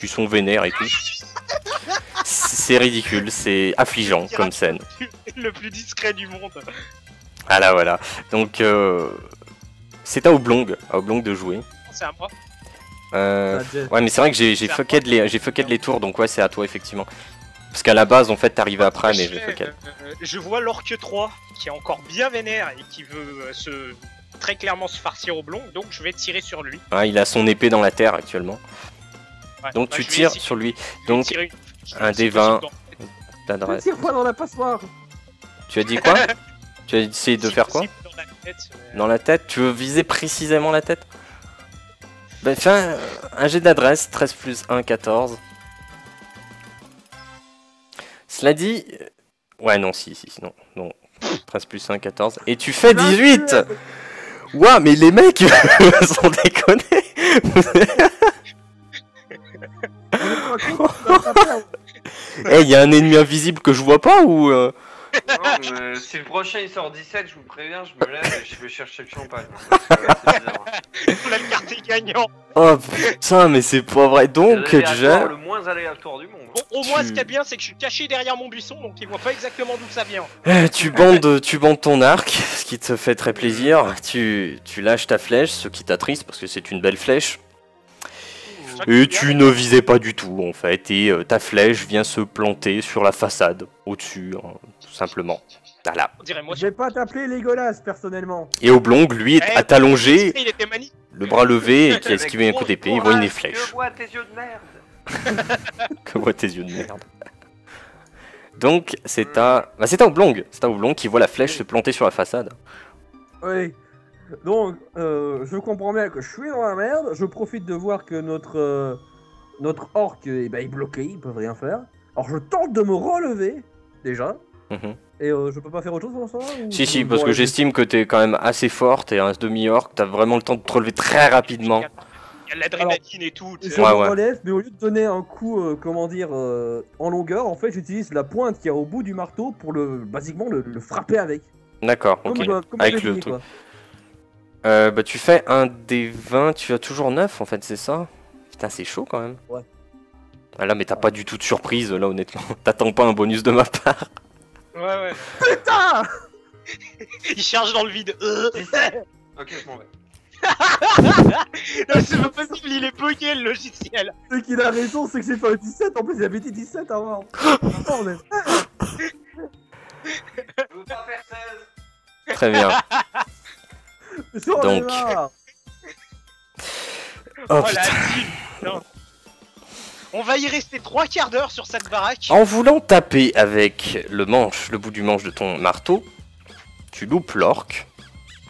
Ils sont vénères et tout. C'est ridicule, c'est affligeant comme scène. Le plus discret du monde. Ah là voilà. Donc c'est à Oblong de jouer. C'est à moi. Ouais mais c'est vrai que j'ai fucked les tours, donc ouais c'est à toi effectivement. Parce qu'à la base en fait t'arrivais après mais j'ai fucked. Je vois l'orque 3 qui est encore bien vénère et qui veut très clairement se farcir Oblong, donc je vais tirer sur lui. Ah, il a son épée dans la terre actuellement. Ouais, donc tu tires sur lui. Donc un des 20 d'adresse. Tire pas dans la passoire. Tu as dit quoi? Tu as essayé de faire quoi? Dans la tête? Tu veux viser précisément la tête? Bah fais un jet d'adresse, 13 plus 1, 14. Cela dit... Ouais non, si, non. 13 plus 1, 14. Et tu fais 18. Ouah, mais les mecs sont déconnés. Eh, y a un ennemi invisible que je vois pas ou Non, mais si le prochain il sort 17, je vous préviens, je me lève et je vais chercher le champagne. On a le quartier gagnant. Oh putain, mais c'est pas vrai. Donc, déjà... le moins aléatoire du monde. Bon, au moins, ce qui est bien, c'est que je suis caché derrière mon buisson, donc ils voient pas exactement d'où ça vient. Tu bandes ton arc, ce qui te fait très plaisir. Tu lâches ta flèche, ce qui t'attriste parce que c'est une belle flèche. Et tu ne visais pas du tout en fait, et ta flèche vient se planter sur la façade, au-dessus, hein, tout simplement. Voilà. Je vais pas t'appeler Legolas personnellement. Et Oblong, lui, est allongé, Il était magnifique. le bras levé, et qui a esquivé un coup d'épée, il voit une flèche. Que voient tes yeux de merde. Que voient tes yeux de merde. Donc, c'est à Oblong, qui voit la flèche se planter sur la façade. Oui. Donc, je comprends bien que je suis dans la merde. Je profite de voir que notre orc eh ben, est bloqué, il peut rien faire. Alors, je tente de me relever, déjà. Et je peux pas faire autre chose pour l'instant? Si, parce que j'estime que t'es quand même assez fort, t'es un demi-orc, t'as vraiment le temps de te relever très rapidement. Il y a de l'adrénaline et tout. Je me relève, mais au lieu de donner un coup, en longueur, en fait, j'utilise la pointe qu'il y a au bout du marteau pour basiquement le frapper avec. D'accord, ok. Avec le truc. Bah tu fais un des 20, tu as toujours 9 en fait, c'est ça? Putain, c'est chaud quand même. Ouais. Ah là, mais t'as pas du tout de surprise là, honnêtement. T'attends pas un bonus de ma part. Ouais. Putain. Il charge dans le vide. Ok, je m'en vais. Non, c'est pas possible, il est bugué le logiciel. C'est qu'il a raison, c'est que j'ai fait un 17, en plus il avait dit 17 avant. Je veux pas faire 16. Très bien. Donc... Oh putain. On va y rester 3 quarts d'heure sur cette baraque. En voulant taper avec le bout du manche de ton marteau, tu loupes l'orc,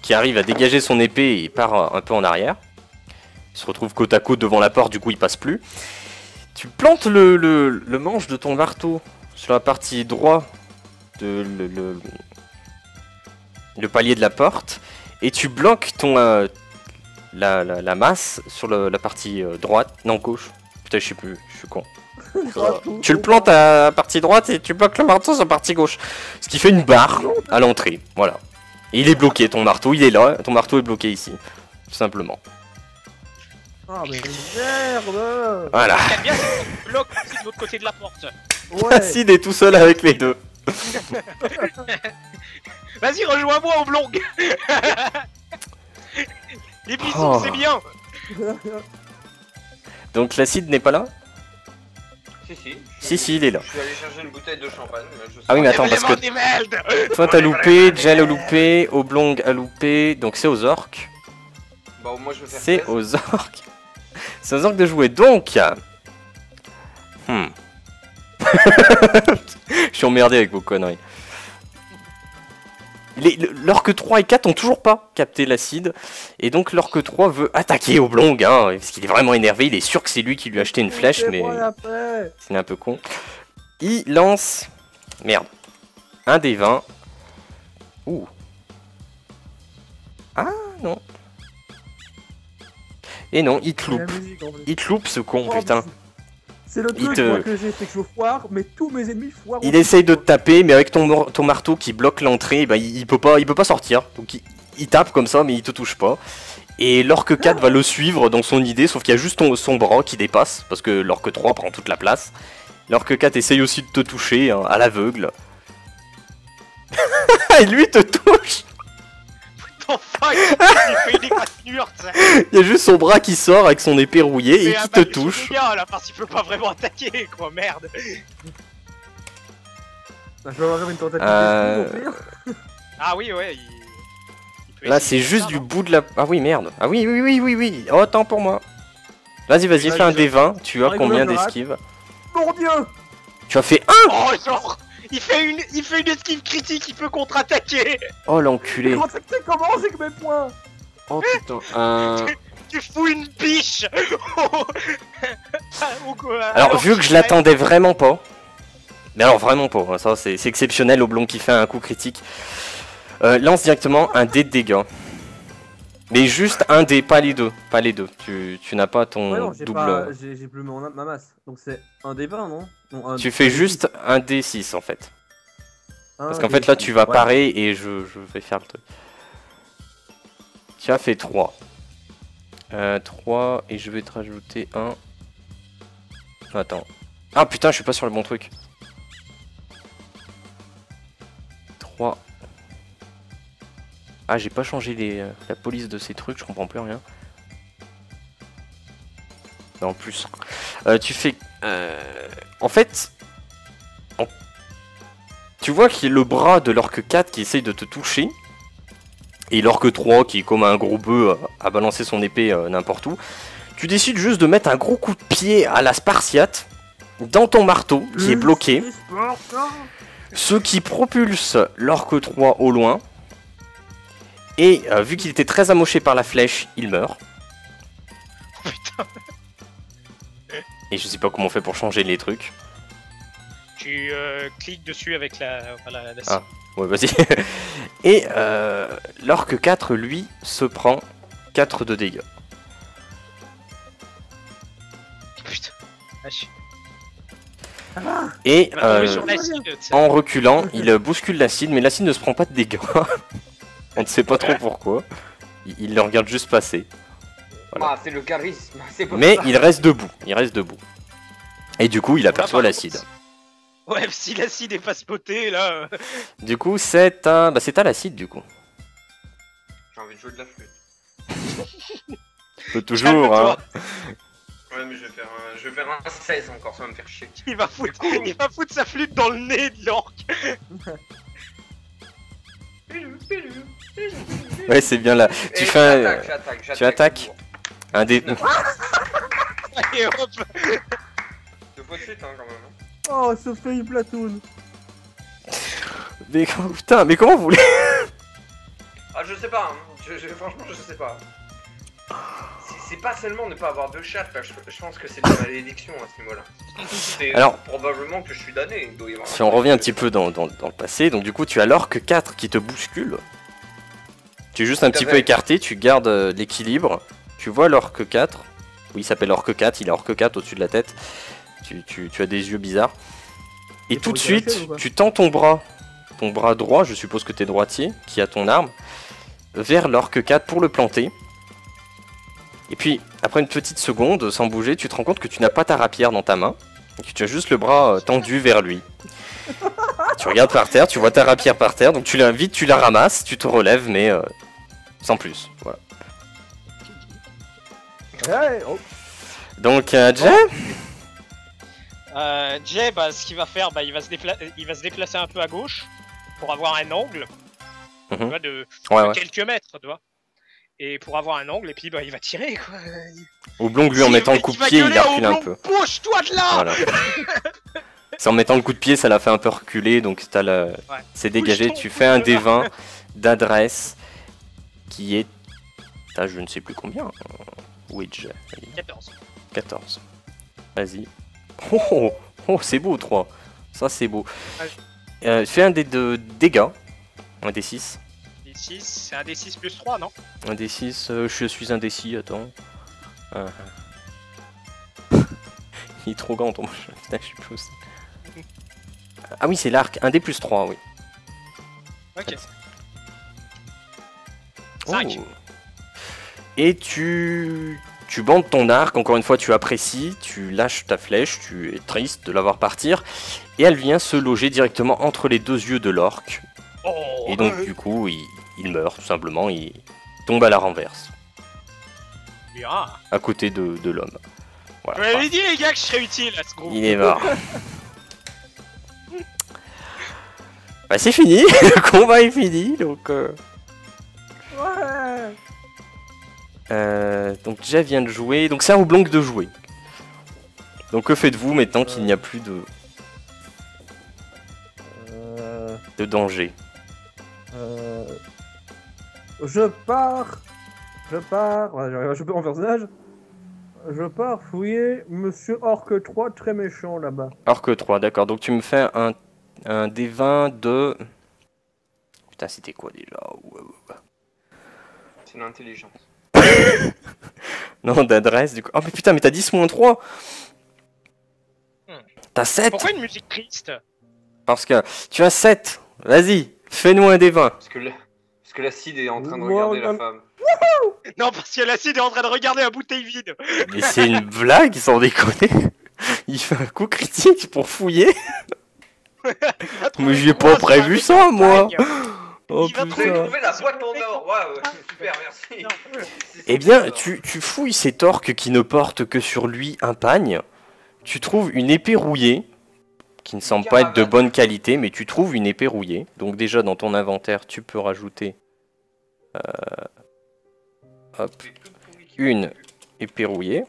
qui arrive à dégager son épée et part un peu en arrière. Il se retrouve côte à côte devant la porte, du coup il passe plus. Tu plantes le manche de ton marteau sur la partie droite de le palier de la porte, et tu bloques la masse sur la partie droite, non gauche. Putain, je sais plus, je suis con. Tu le plantes à la partie droite et tu bloques le marteau sur la partie gauche. Ce qui fait une barre à l'entrée, voilà. Et il est bloqué, ton marteau, il est là, ton marteau est bloqué ici, tout simplement. Ah mais merde. Voilà. C'est bien, on bloque aussi de l'autre côté de la porte. Ouais. Acide est tout seul avec les deux. Vas-y, rejoins-moi au blong. Les buissons, c'est bien. Donc l'acide n'est pas là? Si, il est là. Je suis allé chercher une bouteille de champagne. Ah oui, mais attends, parce que toi t'as loupé, Jel a loupé, Oblong a loupé, donc c'est aux orques. Bon, moi je vais faire c'est aux orques. C'est aux orques de jouer, donc... Je suis emmerdé avec vos conneries. L'orque 3 et 4 ont toujours pas capté l'acide, et donc l'orque 3 veut attaquer Oblong, hein, parce qu'il est vraiment énervé, il est sûr que c'est lui qui lui a acheté une flèche, mais c'est un peu con. Il lance... Merde. Un des 20. Ouh. Ah non. Et non, il te loupe. Il te loupe ce con, putain. C'est le truc moi, que j'ai, c'est que je foire, mais tous mes ennemis foirent. Il essaye de te taper, mais avec ton marteau qui bloque l'entrée, bah, il peut pas sortir. Donc il tape comme ça, mais il te touche pas. Et l'orque 4 va le suivre dans son idée, sauf qu'il y a juste son bras qui dépasse, parce que l'orque 3 prend toute la place. L'orque 4 essaye aussi de te toucher, hein, à l'aveugle. Et lui te touche. Oh fuck, il fait une égratignure, tu sais. Il y a juste son bras qui sort avec son épée rouillée et qui te touche. Bien, là, parce qu'il peut pas vraiment attaquer, quoi, merde. Je vais avoir une tentative d'esquive au pire. Ah oui, ouais, il peut Là, essayer c'est de juste faire, du non bout de la... Ah oui, merde. Ah oui, oui. Oh, attends pour moi. Vas-y, fais un D20. Tu as combien d'esquives? Mon dieu! Tu as fait 1. Oh, genre, il fait une esquive critique, il peut contre-attaquer. Oh, l'enculé. Comment c'est que c'est comment j'ai que mes points? Oh, putain. Tu fous une biche. Alors, vu que je l'attendais vraiment pas... Mais alors, vraiment pas. Hein, ça, c'est exceptionnel, Oblong qui fait un coup critique. Lance directement un dé de dégâts. Mais juste un dé, pas les deux. Pas les deux. Tu n'as pas ton Ouais, non, double... j'ai plus ma masse. Donc c'est un des 20, non, non Tu fais juste un D6 en fait. Parce qu'en des fait là 6. tu vas Ouais. parer et je vais faire le truc. Tu as fait 3. 3 et je vais te rajouter un... Attends. Ah putain je suis pas sur le bon truc. 3. Ah j'ai pas changé la police de ces trucs, je comprends plus rien. Non plus. Tu fais... En fait... Tu vois qu'il y a le bras de l'orque 4 qui essaye de te toucher. Et l'orque 3 qui est comme un gros bœuf à balancer son épée n'importe où. Tu décides juste de mettre un gros coup de pied à la Spartiate dans ton marteau qui est bloqué. Ce qui propulse l'orque 3 au loin. Et vu qu'il était très amoché par la flèche, il meurt. Putain. Et je sais pas comment on fait pour changer les trucs. Tu cliques dessus avec la cible. Ah. Ouais, vas-y. Et l'orque 4, lui, se prend 4 de dégâts. Putain. Vache. Et Il va tomber sur l'acide, tu sais. en reculant, il bouscule l'acide, mais l'acide ne se prend pas de dégâts. On ne sait pas trop pourquoi. Il le regarde juste passer. Voilà. Ah, c'est le charisme. C'est pour Mais ça. il reste debout. Il reste debout. Et du coup, il aperçoit l'acide. Ouais, si l'acide est pas spoté, là... Du coup, c'est un... Bah, c'est à l'acide, du coup. J'ai envie de jouer de la flûte. Peut toujours, hein. Ouais, mais je vais faire un 16 encore, ça va me faire chier. il va foutre sa flûte dans le nez de l'orque. Ouais, c'est bien là. Tu Et fais un... j'attaque. tu attaques un dé... Et hop. 2 fois de suite, hein, quand même. Oh, ce fait platoon. Mais putain, mais comment vous voulez... Ah, je sais pas, hein. Franchement, je sais pas. C'est pas seulement ne pas avoir de chat, là. Je pense que c'est de la malédiction à ce niveau-là. C'est Alors- probablement que je suis damné. Il doit y avoir Si on revient un petit peu dans le passé, donc du coup tu as l'orque 4 qui te bouscule. Tu es juste un Tout à petit fait. peu écarté, tu gardes l'équilibre. Tu vois l'orque 4. Oui, il s'appelle orque 4, il a orque 4 au-dessus de la tête. Tu as des yeux bizarres. Et Et tout de faut le suite, cacher, ou quoi tu tends ton bras droit, je suppose que t'es droitier, qui a ton arme, vers l'orque 4 pour le planter. Et puis, après une petite seconde, sans bouger, tu te rends compte que tu n'as pas ta rapière dans ta main. Et que tu as juste le bras tendu vers lui. Tu regardes par terre, tu vois ta rapière par terre, donc tu la ramasses, tu te relèves, mais sans plus. Voilà. Ouais, oh. Donc, Jay, Jay, bah, ce qu'il va faire, bah, il va se déplacer un peu à gauche pour avoir un angle, tu Mhm. vois, de ouais. quelques mètres, tu vois. Et pour avoir un angle, et puis bah, il va tirer, quoi. Oblong, lui, en mettant le coup de pied, il a reculé un peu. Bouge-toi de là. Voilà. C'est en mettant le coup de pied, ça l'a fait un peu reculer, donc c'est dégagé. Bouge-toi, Tu fais un bouge-toi. D20 d'adresse qui est... T'as je ne sais plus combien. Wedge. 14. 14. Vas-y. Oh, c'est beau, 3. Ça, c'est beau. Fais un dé de dégâts. Un D6. D6, c'est un D6 plus 3, non? Un D6, je suis indécis, attends. Il est trop grand ton machin. Putain, je suis plus aussi. Ah oui, c'est l'arc. Un D plus 3, oui. Ok. Oh. 5. Et tu bandes ton arc, encore une fois tu apprécies, tu lâches ta flèche, tu es triste de la voir partir, et elle vient se loger directement entre les deux yeux de l'orque. Oh, Et donc du coup il meurt tout simplement, il tombe à la renverse, bien. à côté de l'homme. Vous Voilà. m'avez dit les gars que je serais utile à ce groupe. Il est mort. Bah c'est fini, le combat est fini, donc... Ouais. Donc déjà vient de jouer, donc c'est à Oblong de jouer. Donc que faites-vous maintenant qu'il n'y a plus de danger? Je pars. Ouais, je peux en personnage. Je pars fouiller Monsieur Orc 3 très méchant là-bas. Orc 3, d'accord, donc tu me fais un D20 de... Putain c'était quoi déjà? C'est l'intelligence. Non d'adresse du coup. Oh mais putain mais t'as 10-3. T'as 7. Pourquoi une musique triste? Parce que tu as 7. Vas-y, fais-nous un D20. Parce que l'acide est en train de Moi, regarder la femme. Non, parce que l'acide est en train de regarder la bouteille vide. Mais c'est une blague, sans déconner. Il fait un coup critique pour fouiller. Mais j'ai pas prévu ça, moi. Oh Il va Vous avez putain. trouvé la boîte en or. Waouh, super, merci. Eh bien, tu fouilles cet orc qui ne porte que sur lui un pagne. Tu trouves une épée rouillée, qui ne semble pas être de bonne qualité, mais tu trouves une épée rouillée. Donc déjà, dans ton inventaire, tu peux rajouter... hop, une épée rouillée.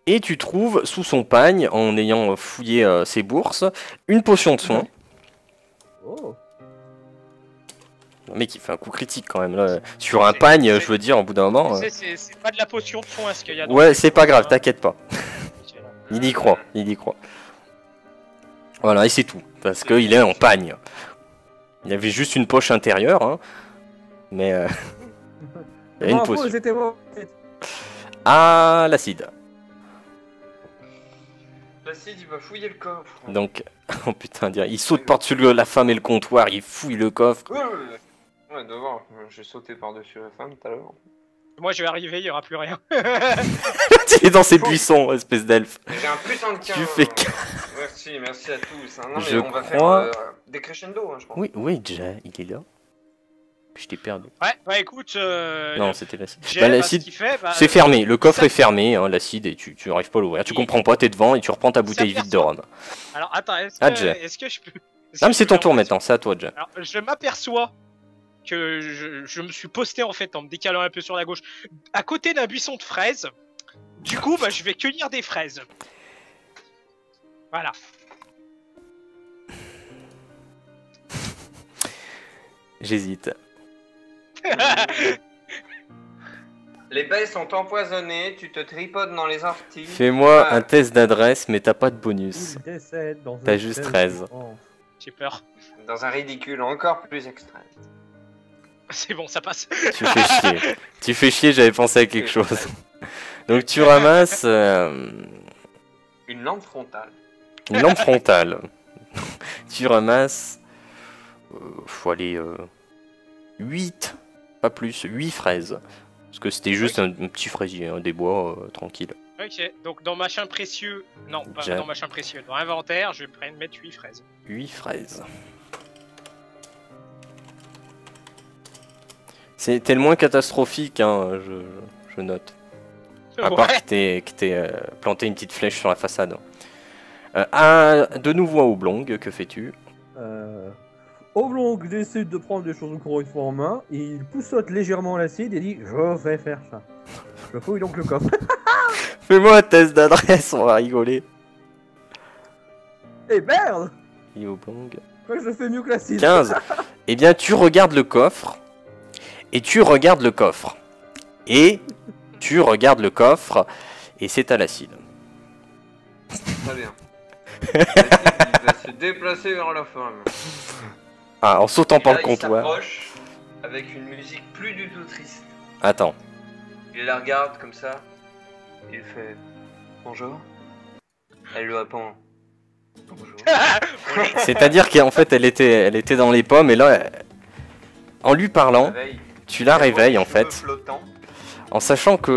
Et tu trouves sous son pagne, en ayant fouillé ses bourses, une potion de soin. Oh. Le mec il fait un coup critique quand même là. Sur un pagne, je veux dire, au bout d'un moment... C'est pas de la potion de soin, ce qu'il y a dans Ouais, le- c'est pas grave, t'inquiète pas. Il y croit, il y croit. Voilà, et c'est tout. Parce qu'il est en pagne. Il y avait juste une poche intérieure, hein. Mais... il y a une potion. C'était bon. Ah, l'acide. L'acide, il va fouiller le coffre. Donc, oh putain, il saute par-dessus la femme et le comptoir, il fouille le coffre. Ouais, devant, j'ai sauté par-dessus la femme tout à l'heure. Moi, je vais arriver, il y aura plus rien. Il est dans ses buissons, espèce d'elfe. J'ai un plus 1 de 15. Tu fais Merci à tous. Hein. Non, mais Je on va faire crois- des crescendo, hein, je pense. Oui, déjà, il est là. Je t'ai perdu. Ouais, bah écoute, Non, c'était l'acide. Jay, Bah, bah, ce l'acide, qu'il fait, bah, c'est fermé. Le coffre ça- est fermé, hein, l'acide, et tu n'arrives pas à l'ouvrir. Tu comprends pas, t'es devant et tu reprends ta bouteille vide de rhum. Alors attends, Ah, Jay. est-ce que je peux... Non, mais c'est ton tour maintenant, c'est à toi, déjà. Alors, je m'aperçois que je me suis posté en fait en me décalant un peu sur la gauche, à côté d'un buisson de fraises. Du coup, bah, je vais cueillir des fraises. Voilà. J'hésite. Les baies sont empoisonnées, tu te tripotes dans les orties. Fais-moi Ah. un test d'adresse, mais t'as pas de bonus. Il décède dans T'as un juste tel 13. souffrance. J'ai peur. Dans un ridicule encore plus extrême. C'est bon, ça passe. Tu fais chier. Tu fais chier, j'avais pensé à quelque chose. Donc tu ramasses Une lampe frontale. une lampe frontale. Tu ramasses... faut aller... 8, pas plus, 8 fraises. Parce que c'était juste un petit fraisier, hein, des bois tranquille. Ok, donc dans machin précieux... Non, pas Jay. dans machin précieux. Dans inventaire, je vais mettre 8 fraises. 8 fraises. C'est tellement catastrophique, hein, je note. À part que t'aies planté une petite flèche sur la façade. De nouveau à Oblong, que fais-tu? Oblong décide de prendre les choses encore une fois en main. Il poussote légèrement l'acide et dit je vais faire ça. Je fouille donc le coffre. Fais-moi un test d'adresse, on va rigoler. Et merde! Et Oblong. Pourquoi je fais mieux que l'acide? 15. Eh bien, tu regardes le coffre. Et tu regardes le coffre. Et tu regardes le coffre. Et c'est à l'acide. Très bien. Il va se déplacer vers la femme. Ah, en sautant Et par là, le comptoir. Il s'approche avec une musique plus du tout triste. Attends. Il la regarde comme ça. Il fait bonjour. Elle lui répond bonjour. C'est-à-dire qu'en fait, elle était dans les pommes. Et là, en lui parlant, Réveille. Tu la réveilles en Cheveux fait, flottants. en sachant que